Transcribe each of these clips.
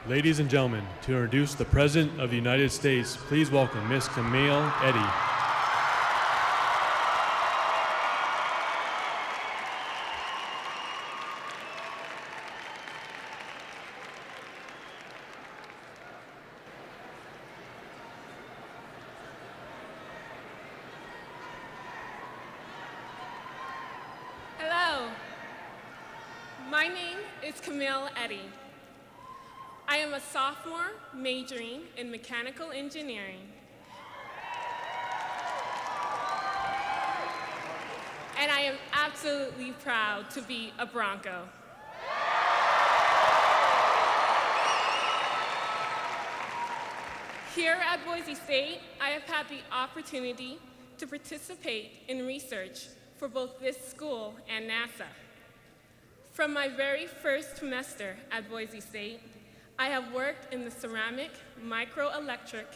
Ladies and gentlemen, to introduce the President of the United States, please welcome Ms. Camille Eddy. Hello, my name is Camille Eddy. I am a sophomore majoring in mechanical engineering. And I am absolutely proud to be a Bronco. Here at Boise State, I have had the opportunity to participate in research for both this school and NASA. From my very first semester at Boise State, I have worked in the ceramic, microelectric,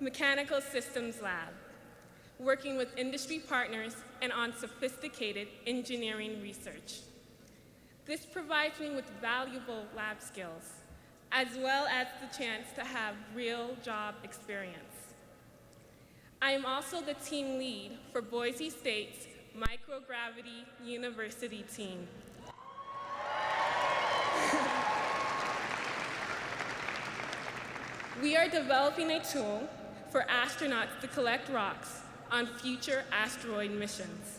mechanical systems lab, working with industry partners and on sophisticated engineering research. This provides me with valuable lab skills, as well as the chance to have real job experience. I am also the team lead for Boise State's Microgravity University team. We are developing a tool for astronauts to collect rocks on future asteroid missions.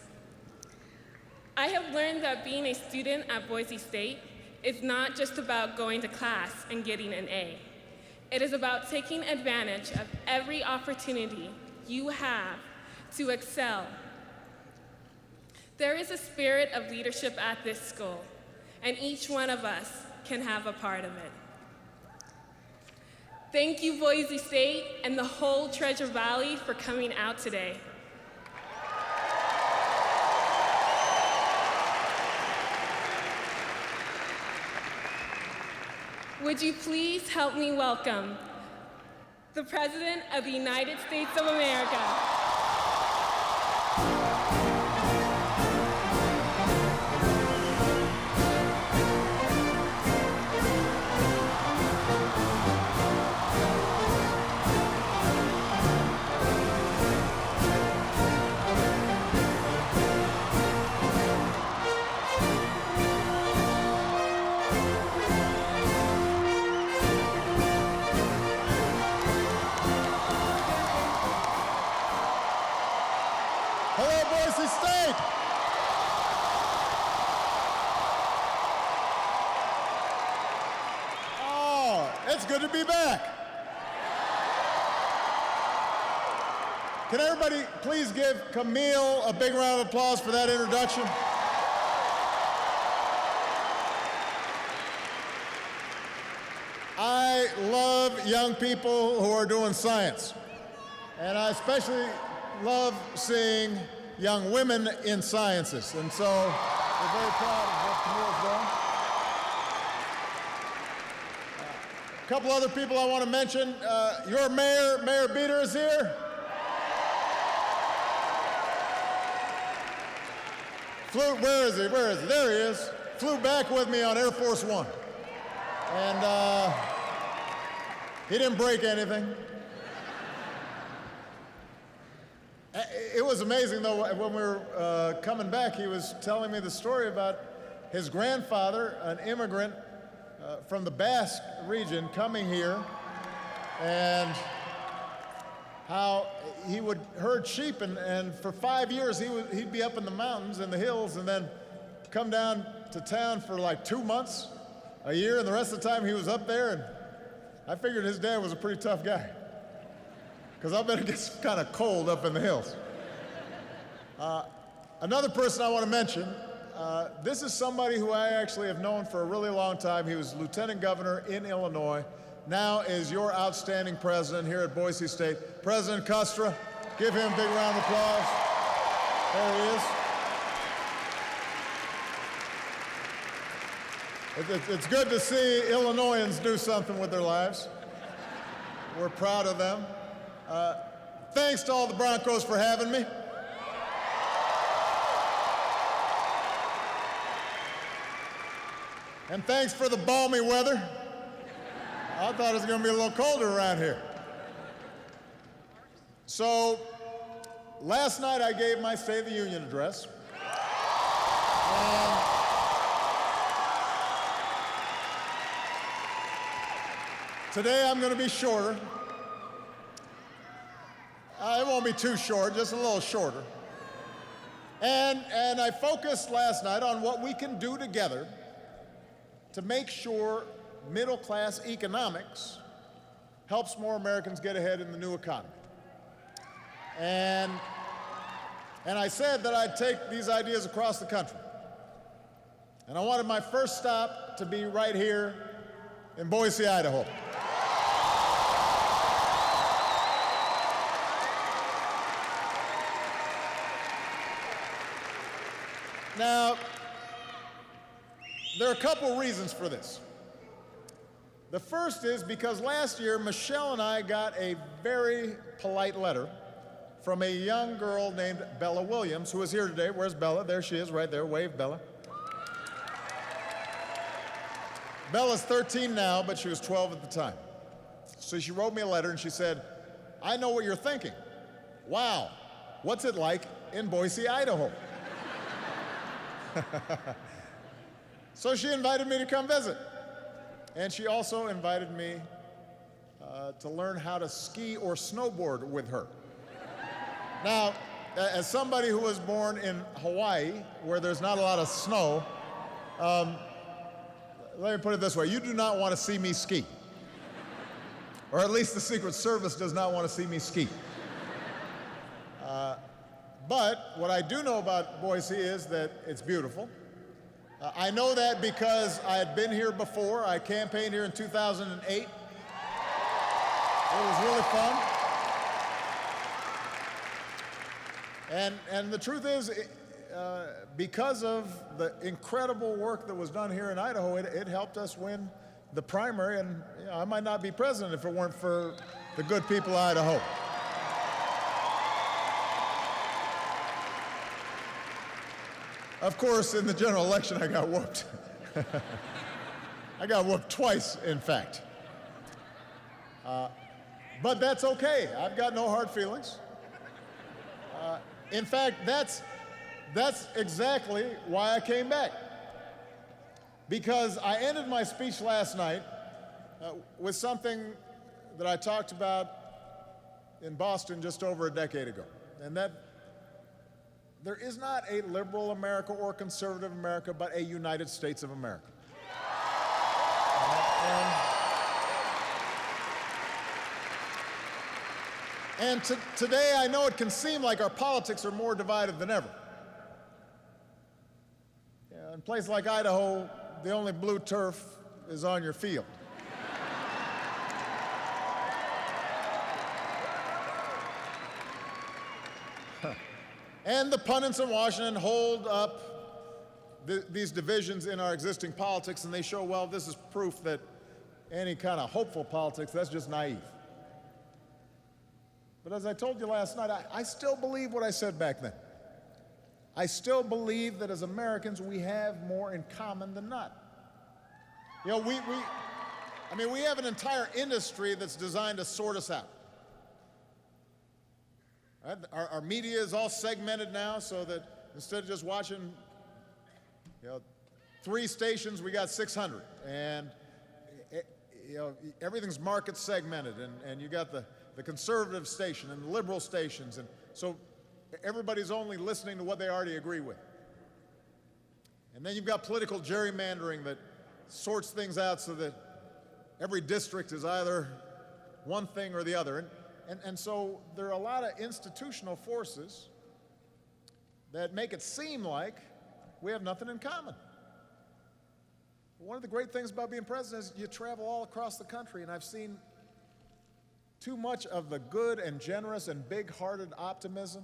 I have learned that being a student at Boise State is not just about going to class and getting an A. It is about taking advantage of every opportunity you have to excel. There is a spirit of leadership at this school, and each one of us can have a part of it. Thank you, Boise State and the whole Treasure Valley for coming out today. Would you please help me welcome the President of the United States of America. Hello, Boise State! Oh, it's good to be back. Can everybody please give Camille a big round of applause for that introduction? I love young people who are doing science, and I especially love seeing young women in sciences, and so we're very proud of what Camille's doing. A couple other people I want to mention. Your mayor, Mayor Beater, is here. Where is he? Where is he? There he is. Flew back with me on Air Force One, and he didn't break anything. It was amazing, though, when we were coming back, he was telling me the story about his grandfather, an immigrant from the Basque region, coming here, and how he would herd sheep, and for 5 years he'd be up in the mountains, in the hills, and then come down to town for like 2 months, a year, and the rest of the time he was up there, and I figured his dad was a pretty tough guy, because I bet it gets kind of cold up in the hills. Another person I want to mention, this is somebody who I actually have known for a really long time. He was lieutenant governor in Illinois, now is your outstanding president here at Boise State. President Custra, give him a big round of applause. There he is. It's good to see Illinoisans do something with their lives. We're proud of them. Thanks to all the Broncos for having me. And thanks for the balmy weather. I thought it was going to be a little colder around here. So, last night I gave my State of the Union address. And today I'm going to be shorter. It won't be too short, just a little shorter. And I focused last night on what we can do together to make sure middle-class economics helps more Americans get ahead in the new economy. And I said that I'd take these ideas across the country. And I wanted my first stop to be right here in Boise, Idaho. Now, there are a couple reasons for this. The first is because last year, Michelle and I got a very polite letter from a young girl named Bella Williams, who is here today. Where's Bella? There she is, right there. Wave, Bella. Bella's 13 now, but she was 12 at the time. So she wrote me a letter and she said, I know what you're thinking. Wow, what's it like in Boise, Idaho? So she invited me to come visit. And she also invited me to learn how to ski or snowboard with her. Now, as somebody who was born in Hawaii, where there's not a lot of snow, let me put it this way, you do not want to see me ski. Or at least the Secret Service does not want to see me ski. But what I do know about Boise is that it's beautiful. I know that because I had been here before. I campaigned here in 2008. It was really fun. And the truth is, because of the incredible work that was done here in Idaho, it helped us win the primary, and you know, I might not be president if it weren't for the good people of Idaho. Of course, in the general election, I got whooped. I got whooped twice, in fact. But that's okay. I've got no hard feelings. In fact, that's exactly why I came back. Because I ended my speech last night with something that I talked about in Boston just over a decade ago, and that there is not a liberal America or conservative America, but a United States of America. Today, I know it can seem like our politics are more divided than ever. In a place like Idaho, the only blue turf is on your field. And the pundits in Washington hold up these divisions in our existing politics, and they show, well, this is proof that any kind of hopeful politics, that's just naive. But as I told you last night, I still believe what I said back then. I still believe that as Americans, we have more in common than not. You know, we have an entire industry that's designed to sort us out. Right? Our media is all segmented now, so that instead of just watching, 3 stations, we got 600, and everything's market segmented, and you got the conservative station and the liberal stations, and so everybody's only listening to what they already agree with. And then you've got political gerrymandering that sorts things out so that every district is either one thing or the other. And so there are a lot of institutional forces that make it seem like we have nothing in common. One of the great things about being president is you travel all across the country, and I've seen too much of the good and generous and big-hearted optimism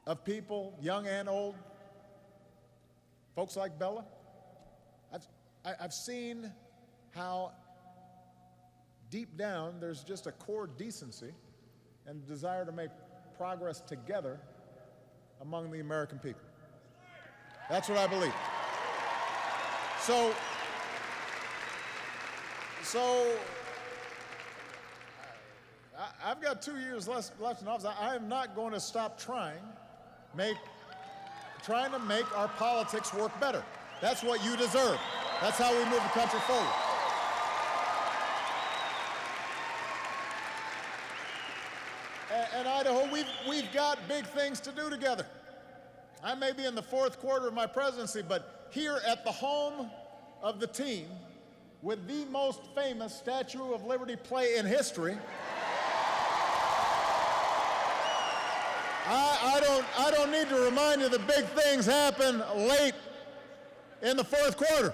of people, young and old, folks like Bella. I've seen how deep down there's just a core decency and desire to make progress together among the American people. That's what I believe. So I've got 2 years left in office. I am not going to stop trying to make our politics work better. That's what you deserve. That's how we move the country forward. And Idaho, we've got big things to do together. I may be in the fourth quarter of my presidency, but here at the home of the team, with the most famous Statue of Liberty play in history, I don't need to remind you that big things happen late in the fourth quarter.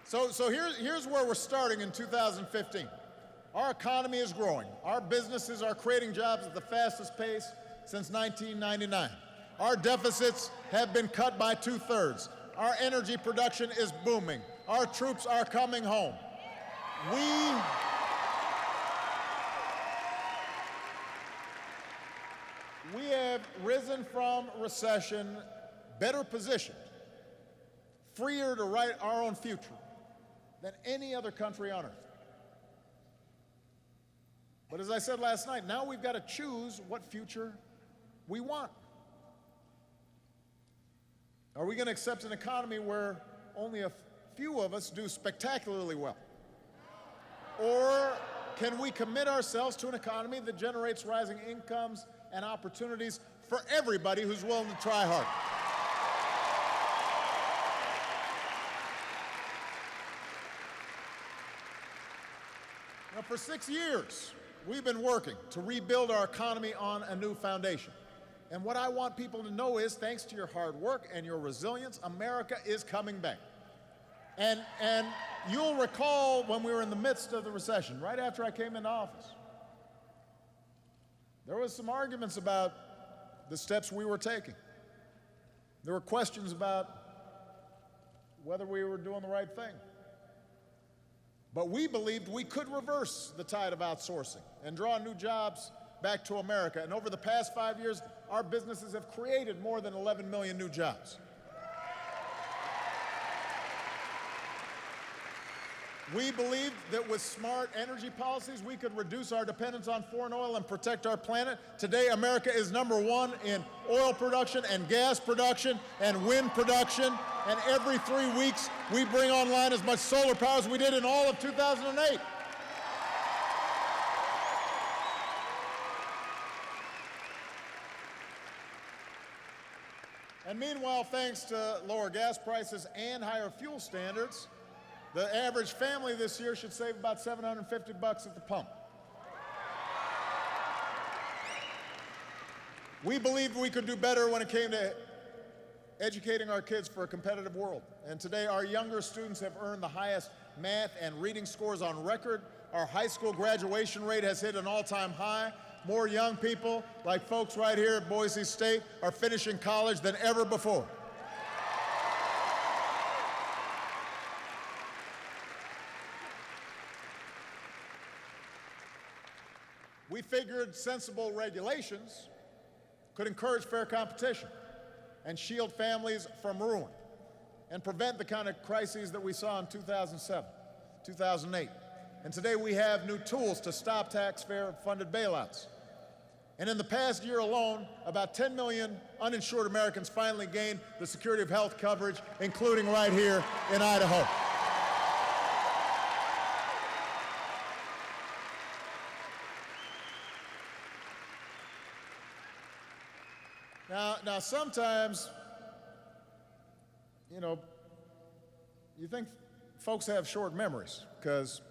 So here's where we're starting in 2015. Our economy is growing. Our businesses are creating jobs at the fastest pace since 1999. Our deficits have been cut by 2/3. Our energy production is booming. Our troops are coming home. We have risen from recession better positioned, freer to write our own future than any other country on earth. But as I said last night, now we've got to choose what future we want. Are we going to accept an economy where only a few of us do spectacularly well? Or can we commit ourselves to an economy that generates rising incomes and opportunities for everybody who's willing to try hard? Now, for 6 years, we've been working to rebuild our economy on a new foundation. And what I want people to know is, thanks to your hard work and your resilience, America is coming back. And you'll recall when we were in the midst of the recession, right after I came into office, there was some arguments about the steps we were taking. There were questions about whether we were doing the right thing. But we believed we could reverse the tide of outsourcing and draw new jobs back to America. And over the past 5 years, our businesses have created more than 11 million new jobs. We believed that with smart energy policies, we could reduce our dependence on foreign oil and protect our planet. Today, America is #1 in oil production and gas production and wind production. And every 3 weeks, we bring online as much solar power as we did in all of 2008. And meanwhile, thanks to lower gas prices and higher fuel standards, the average family this year should save about $750 at the pump. We believed we could do better when it came to educating our kids for a competitive world. And today, our younger students have earned the highest math and reading scores on record. Our high school graduation rate has hit an all-time high. More young people, like folks right here at Boise State, are finishing college than ever before. We figured sensible regulations could encourage fair competition and shield families from ruin and prevent the kind of crises that we saw in 2007, 2008. And today we have new tools to stop taxpayer-funded bailouts. And in the past year alone, about 10 million uninsured Americans finally gained the security of health coverage, including right here in Idaho. Now sometimes, you think folks have short memories, because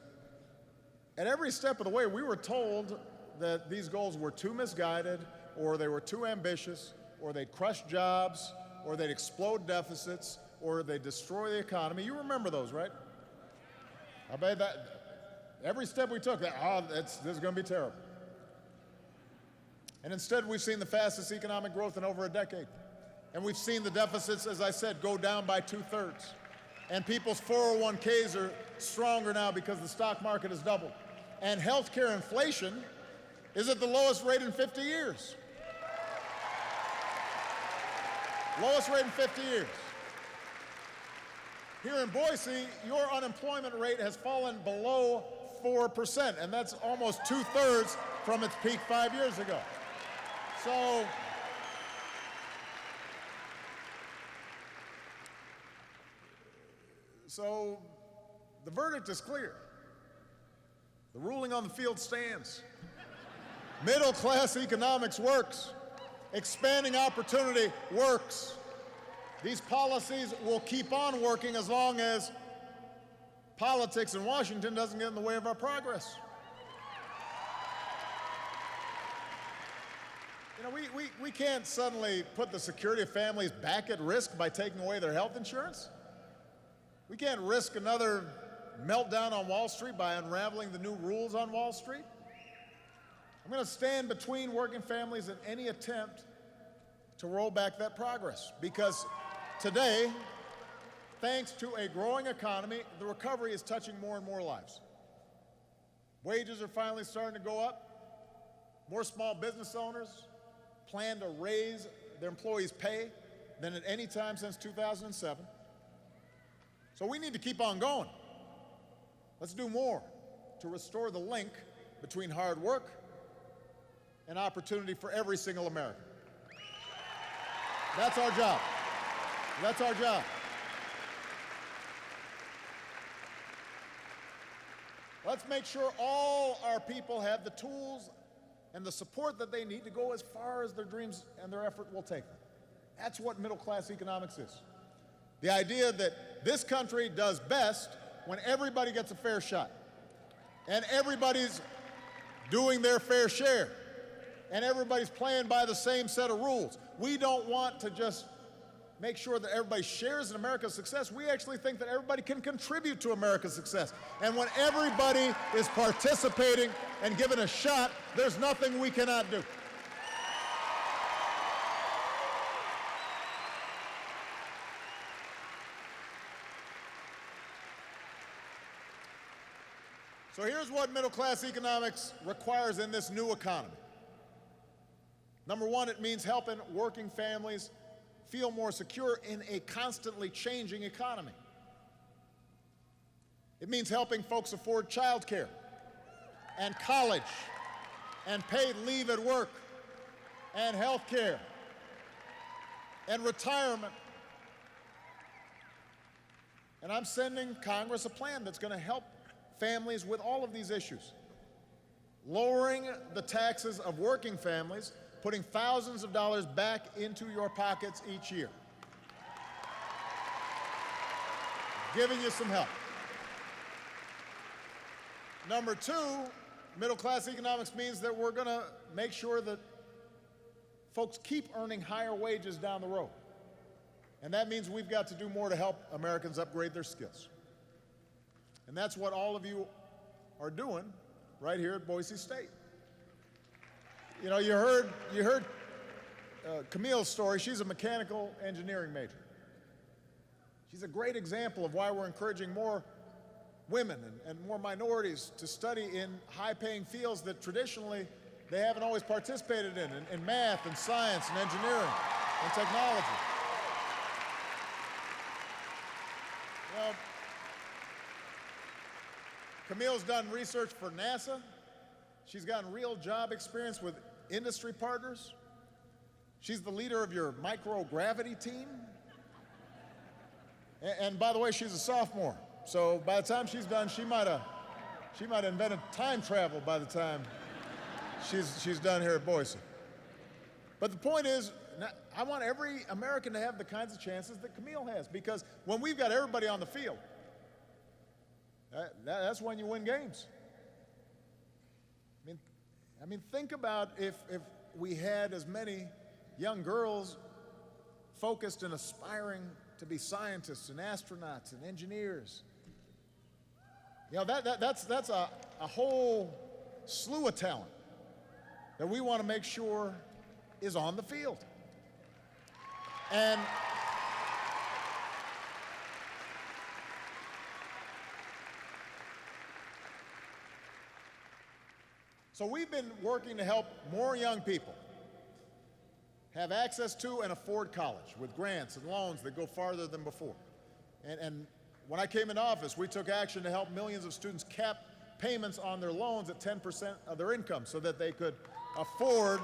at every step of the way, we were told that these goals were too misguided, or they were too ambitious, or they'd crush jobs, or they'd explode deficits, or they'd destroy the economy. You remember those, right? I bet that every step we took, this is going to be terrible. And instead, we've seen the fastest economic growth in over a decade. And we've seen the deficits, as I said, go down by 2/3. And people's 401ks are stronger now because the stock market has doubled. And healthcare inflation is at the lowest rate in 50 years. Lowest rate in 50 years. Here in Boise, your unemployment rate has fallen below 4%, and that's almost 2/3 from its peak 5 years ago. So the verdict is clear. The ruling on the field stands. Middle-class economics works. Expanding opportunity works. These policies will keep on working as long as politics in Washington doesn't get in the way of our progress. You know, we can't suddenly put the security of families back at risk by taking away their health insurance. We can't risk another meltdown on Wall Street by unraveling the new rules on Wall Street. I'm going to stand between working families and any attempt to roll back that progress, because today, thanks to a growing economy, the recovery is touching more and more lives. Wages are finally starting to go up. More small business owners plan to raise their employees' pay than at any time since 2007. So we need to keep on going. Let's do more to restore the link between hard work and opportunity for every single American. That's our job. That's our job. Let's make sure all our people have the tools and the support that they need to go as far as their dreams and their effort will take them. That's what middle-class economics is. The idea that this country does best when everybody gets a fair shot, and everybody's doing their fair share, and everybody's playing by the same set of rules. We don't want to just make sure that everybody shares in America's success. We actually think that everybody can contribute to America's success. And when everybody is participating and given a shot, there's nothing we cannot do. So here's what middle-class economics requires in this new economy. Number one, it means helping working families feel more secure in a constantly changing economy. It means helping folks afford child care and college and paid leave at work and health care and retirement. And I'm sending Congress a plan that's going to help families with all of these issues. Lowering the taxes of working families, putting thousands of dollars back into your pockets each year. Giving you some help. Number two, middle-class economics means that we're going to make sure that folks keep earning higher wages down the road. And that means we've got to do more to help Americans upgrade their skills. And that's what all of you are doing right here at Boise State. You know, you heard Camille's story. She's a mechanical engineering major. She's a great example of why we're encouraging more women and more minorities to study in high-paying fields that traditionally they haven't always participated in math and science and engineering and technology. You know, Camille's done research for NASA. She's gotten real job experience with industry partners. She's the leader of your microgravity team. And by the way, she's a sophomore. So by the time she's done, she might have invented time travel by the time she's done here at Boise. But the point is, I want every American to have the kinds of chances that Camille has, because when we've got everybody on the field, that's when you win games. I mean, think about if we had as many young girls focused and aspiring to be scientists and astronauts and engineers. You know, that's a whole slew of talent that we want to make sure is on the field. And so we've been working to help more young people have access to and afford college with grants and loans that go farther than before. And when I came into office, we took action to help millions of students cap payments on their loans at 10% of their income so that they could afford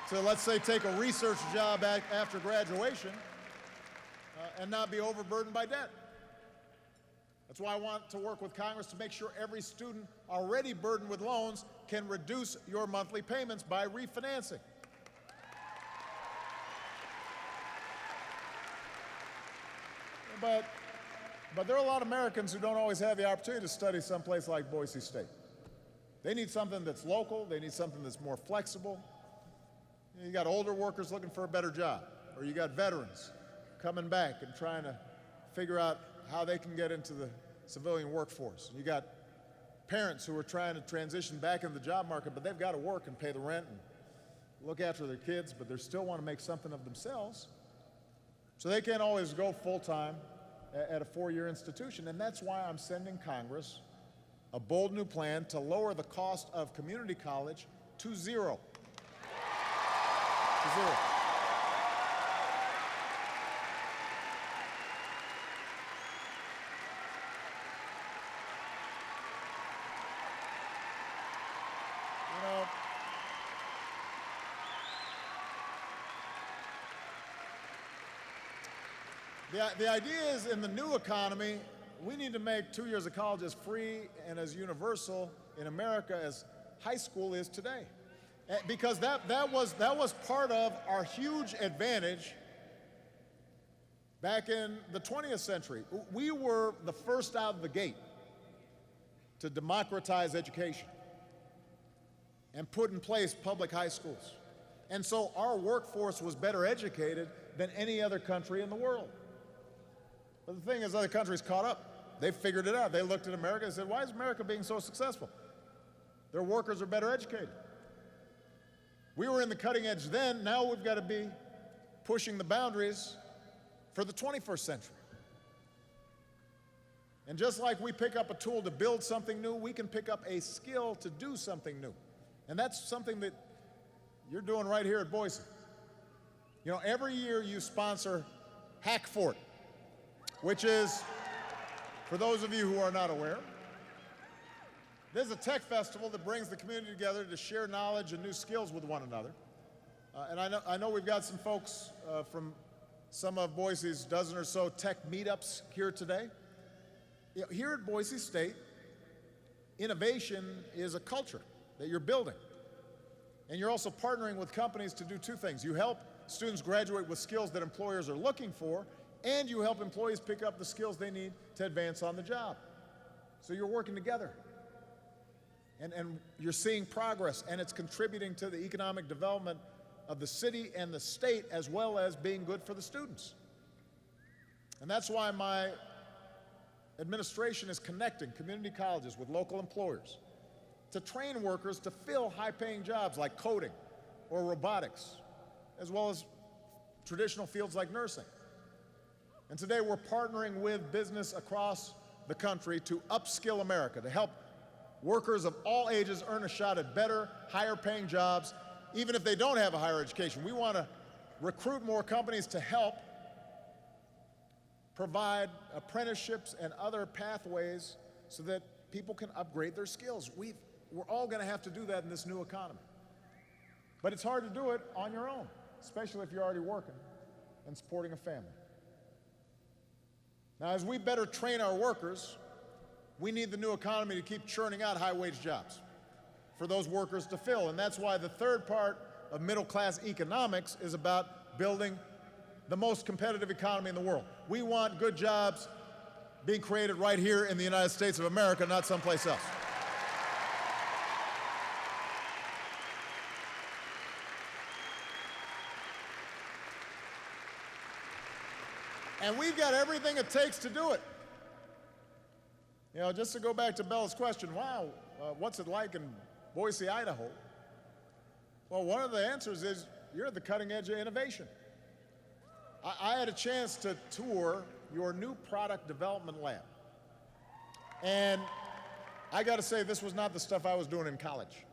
to, let's say, take a research job after graduation and not be overburdened by debt. That's why I want to work with Congress to make sure every student already burdened with loans can reduce your monthly payments by refinancing. But there are a lot of Americans who don't always have the opportunity to study someplace like Boise State. They need something that's local. They need something that's more flexible. You got older workers looking for a better job, or you got veterans coming back and trying to figure out how they can get into the civilian workforce. You got parents who are trying to transition back into the job market, but they've got to work and pay the rent and look after their kids, but they still want to make something of themselves. So they can't always go full-time at a four-year institution, and that's why I'm sending Congress a bold new plan to lower the cost of community college to zero. To zero. The idea is, in the new economy, we need to make 2 years of college as free and as universal in America as high school is today. Because that was part of our huge advantage back in the 20th century. We were the first out of the gate to democratize education and put in place public high schools. And so our workforce was better educated than any other country in the world. But the thing is, other countries caught up. They figured it out. They looked at America and said, why is America being so successful? Their workers are better educated. We were in the cutting edge then. Now we've got to be pushing the boundaries for the 21st century. And just like we pick up a tool to build something new, we can pick up a skill to do something new. And that's something that you're doing right here at Boise. You know, every year you sponsor Hack Fort, which is, for those of you who are not aware, this is a tech festival that brings the community together to share knowledge and new skills with one another. And I know we've got some folks from some of Boise's dozen or so tech meetups here today. You know, here at Boise State, innovation is a culture that you're building. And you're also partnering with companies to do two things. You help students graduate with skills that employers are looking for, and you help employees pick up the skills they need to advance on the job. So you're working together. And you're seeing progress, and it's contributing to the economic development of the city and the state, as well as being good for the students. And that's why my administration is connecting community colleges with local employers to train workers to fill high-paying jobs like coding or robotics, as well as traditional fields like nursing. And today we're partnering with business across the country to upskill America, to help workers of all ages earn a shot at better, higher-paying jobs, even if they don't have a higher education. We want to recruit more companies to help provide apprenticeships and other pathways so that people can upgrade their skills. We're all going to have to do that in this new economy. But it's hard to do it on your own, especially if you're already working and supporting a family. Now, as we better train our workers, we need the new economy to keep churning out high-wage jobs for those workers to fill. And that's why the third part of middle-class economics is about building the most competitive economy in the world. We want good jobs being created right here in the United States of America, not someplace else. And we've got everything it takes to do it. You know, just to go back to Bella's question, wow, what's it like in Boise, Idaho? Well, one of the answers is you're at the cutting edge of innovation. I had a chance to tour your new product development lab. And I got to say, this was not the stuff I was doing in college.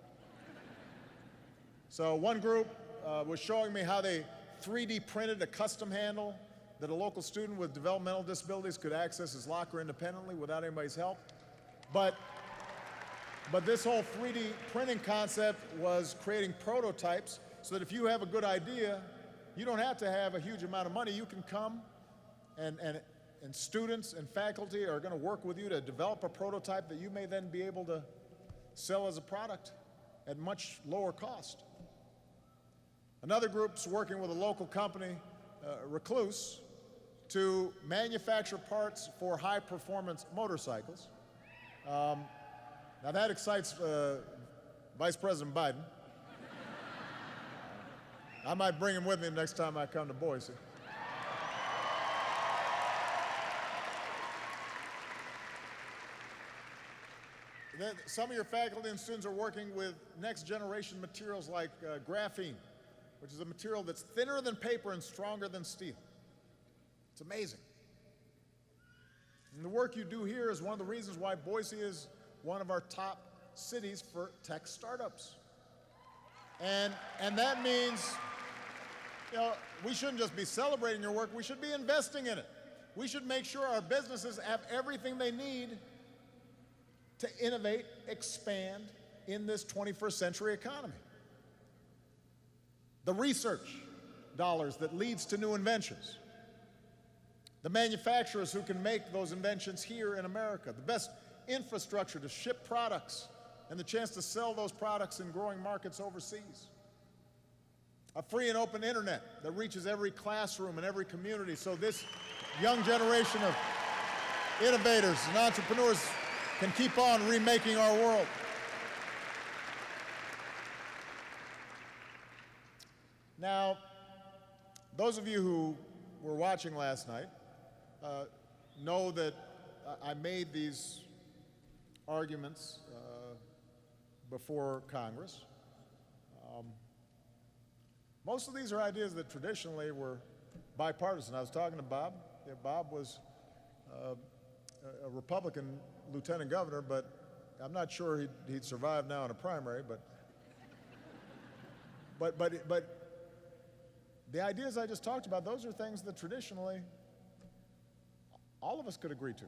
So one group was showing me how they 3D printed a custom handle that a local student with developmental disabilities could access his locker independently without anybody's help. But this whole 3D printing concept was creating prototypes so that if you have a good idea, you don't have to have a huge amount of money. You can come and students and faculty are going to work with you to develop a prototype that you may then be able to sell as a product at much lower cost. Another group's working with a local company, Recluse, to manufacture parts for high-performance motorcycles. Now that excites Vice President Biden. I might bring him with me next time I come to Boise. Some of your faculty and students are working with next-generation materials like graphene, which is a material that's thinner than paper and stronger than steel. It's amazing. And the work you do here is one of the reasons why Boise is one of our top cities for tech startups. And that means, we shouldn't just be celebrating your work, we should be investing in it. We should make sure our businesses have everything they need to innovate, expand in this 21st century economy. The research dollars that leads to new inventions. The manufacturers who can make those inventions here in America. The best infrastructure to ship products and the chance to sell those products in growing markets overseas. A free and open internet that reaches every classroom and every community so this young generation of innovators and entrepreneurs can keep on remaking our world. Now, those of you who were watching last night know that I made these arguments before Congress. Most of these are ideas that traditionally were bipartisan. I was talking to Bob. Yeah, Bob was a Republican lieutenant governor, but I'm not sure he'd survive now in a primary. But the ideas I just talked about, those are things that traditionally all of us could agree to.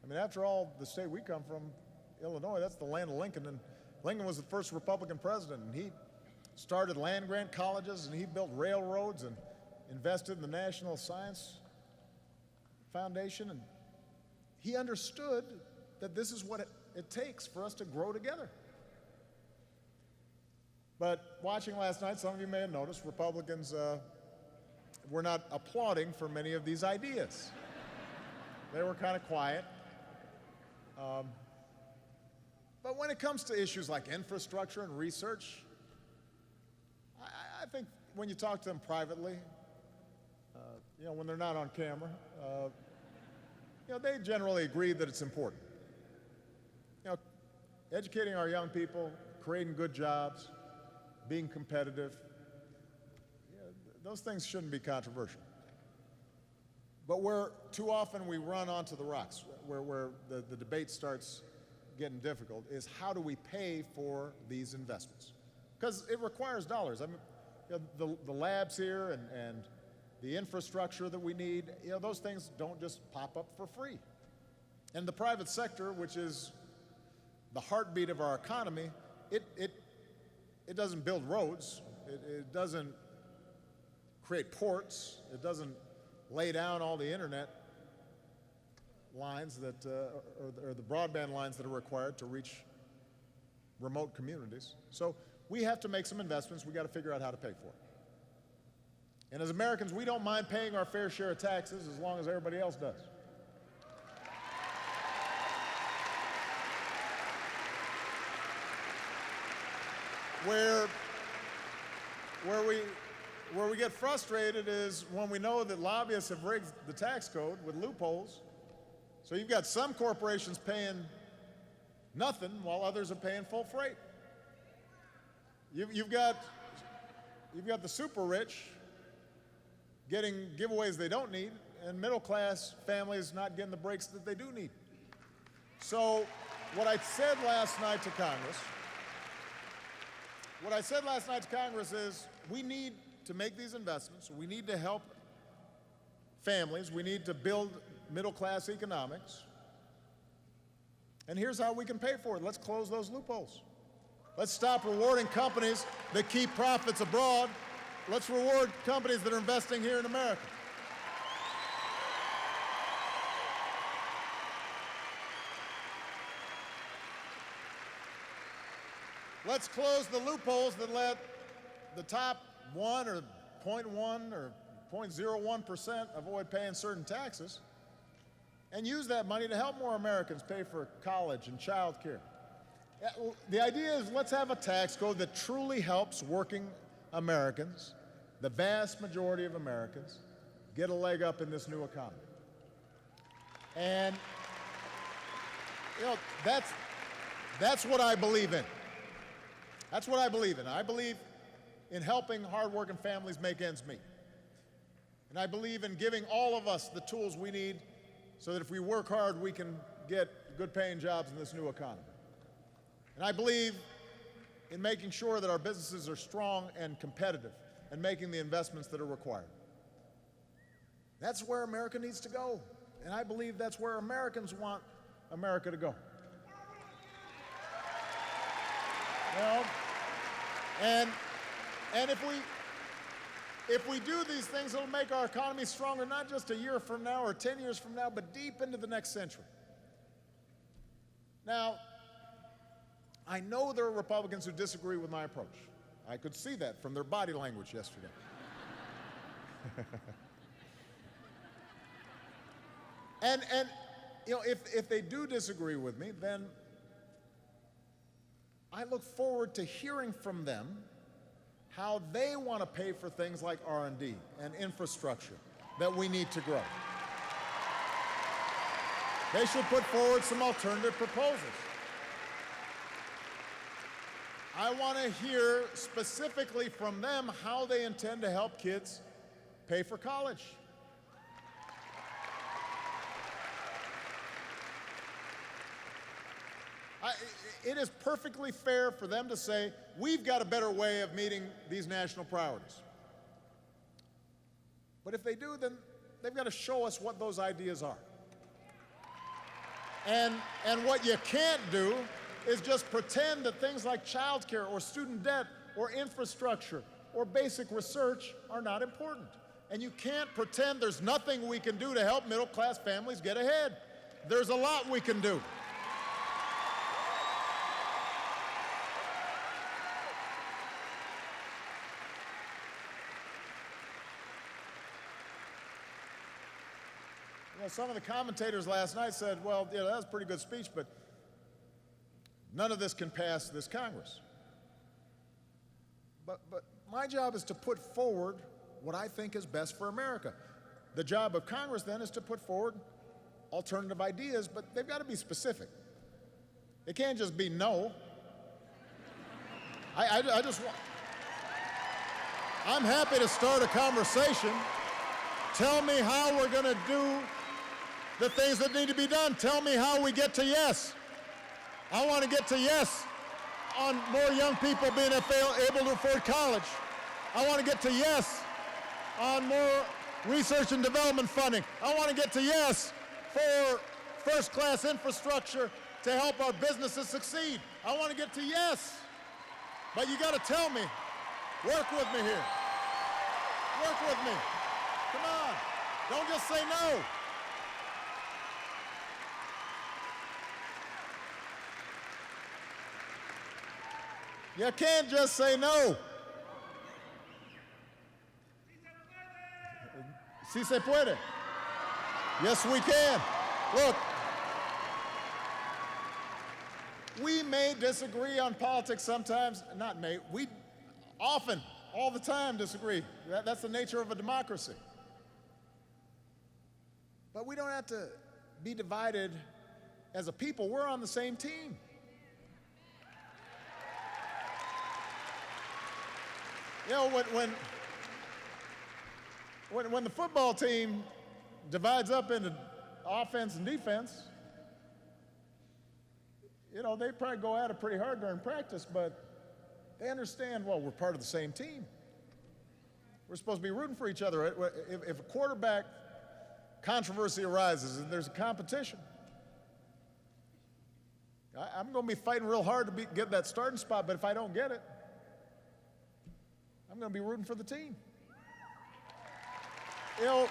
I mean, after all, the state we come from, Illinois, that's the land of Lincoln, and Lincoln was the first Republican president, and he started land-grant colleges, and he built railroads and invested in the National Science Foundation, and he understood that this is what it takes for us to grow together. But watching last night, some of you may have noticed, Republicans were not applauding for many of these ideas. They were kind of quiet. But when it comes to issues like infrastructure and research, I think when you talk to them privately, when they're not on camera, they generally agree that it's important. Educating our young people, creating good jobs, being competitive, those things shouldn't be controversial. But where too often we run onto the rocks, where the debate starts getting difficult, is how do we pay for these investments? Because it requires dollars. I mean, the labs here and the infrastructure that we need, those things don't just pop up for free. And the private sector, which is the heartbeat of our economy, it doesn't build roads, it doesn't create ports, it doesn't lay down all the internet lines that, or the broadband lines that are required to reach remote communities. So we have to make some investments. We got to figure out how to pay for it. And as Americans, we don't mind paying our fair share of taxes as long as everybody else does. Where we get frustrated is when we know that lobbyists have rigged the tax code with loopholes. So you've got some corporations paying nothing while others are paying full freight. You've got the super rich getting giveaways they don't need, and middle-class families not getting the breaks that they do need. So what I said last night to Congress is we need to make these investments. We need to help families. We need to build middle-class economics. And here's how we can pay for it. Let's close those loopholes. Let's stop rewarding companies that keep profits abroad. Let's reward companies that are investing here in America. Let's close the loopholes that let the top 1 or 0.1 or 0.01% avoid paying certain taxes and use that money to help more Americans pay for college and child care. The idea is let's have a tax code that truly helps working Americans, the vast majority of Americans, get a leg up in this new economy. And, that's what I believe in. That's what I believe in. I believe in helping hardworking families make ends meet. And I believe in giving all of us the tools we need so that if we work hard, we can get good-paying jobs in this new economy. And I believe in making sure that our businesses are strong and competitive and making the investments that are required. That's where America needs to go. And I believe that's where Americans want America to go. And if we do these things, it'll make our economy stronger, not just a year from now or 10 years from now, but deep into the next century. Now, I know there are Republicans who disagree with my approach. I could see that from their body language yesterday. And if they do disagree with me, then I look forward to hearing from them how they want to pay for things like R&D and infrastructure that we need to grow. They should put forward some alternative proposals. I want to hear specifically from them how they intend to help kids pay for college. It is perfectly fair for them to say, we've got a better way of meeting these national priorities. But if they do, then they've got to show us what those ideas are. And what you can't do is just pretend that things like child care or student debt or infrastructure or basic research are not important. And you can't pretend there's nothing we can do to help middle-class families get ahead. There's a lot we can do. Some of the commentators last night said, well, that was a pretty good speech, but none of this can pass this Congress. But my job is to put forward what I think is best for America. The job of Congress, then, is to put forward alternative ideas, but they've got to be specific. It can't just be no. I just want... I'm happy to start a conversation. Tell me how we're going to do the things that need to be done. Tell me how we get to yes. I want to get to yes on more young people being able to afford college. I want to get to yes on more research and development funding. I want to get to yes for first-class infrastructure to help our businesses succeed. I want to get to yes. But you got to tell me. Work with me here. Work with me. Come on. Don't just say no. You can't just say no. Si se puede. Yes, we can. Look, we may disagree on politics sometimes. Not may. We often, all the time, disagree. That's the nature of a democracy. But we don't have to be divided as a people. We're on the same team. You know, when the football team divides up into offense and defense, you know, they probably go at it pretty hard during practice, but they understand, well, we're part of the same team. We're supposed to be rooting for each other. If a quarterback controversy arises and there's a competition, I'm going to be fighting real hard to get that starting spot, but if I don't get it, I'm going to be rooting for the team. You know,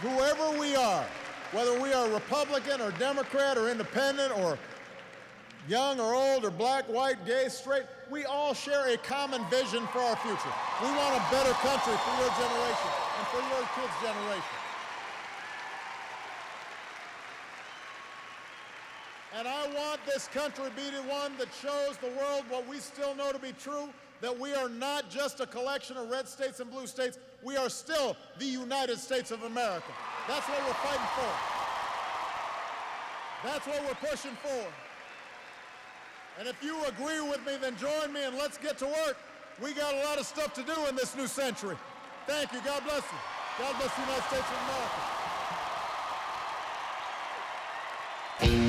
whoever we are, whether we are Republican or Democrat or independent or young or old or black, white, gay, straight, we all share a common vision for our future. We want a better country for your generation and for your kids' generation. And I want this country to be the one that shows the world what we still know to be true, that we are not just a collection of red states and blue states. We are still the United States of America. That's what we're fighting for. That's what we're pushing for. And if you agree with me, then join me and let's get to work. We got a lot of stuff to do in this new century. Thank you. God bless you. God bless the United States of America.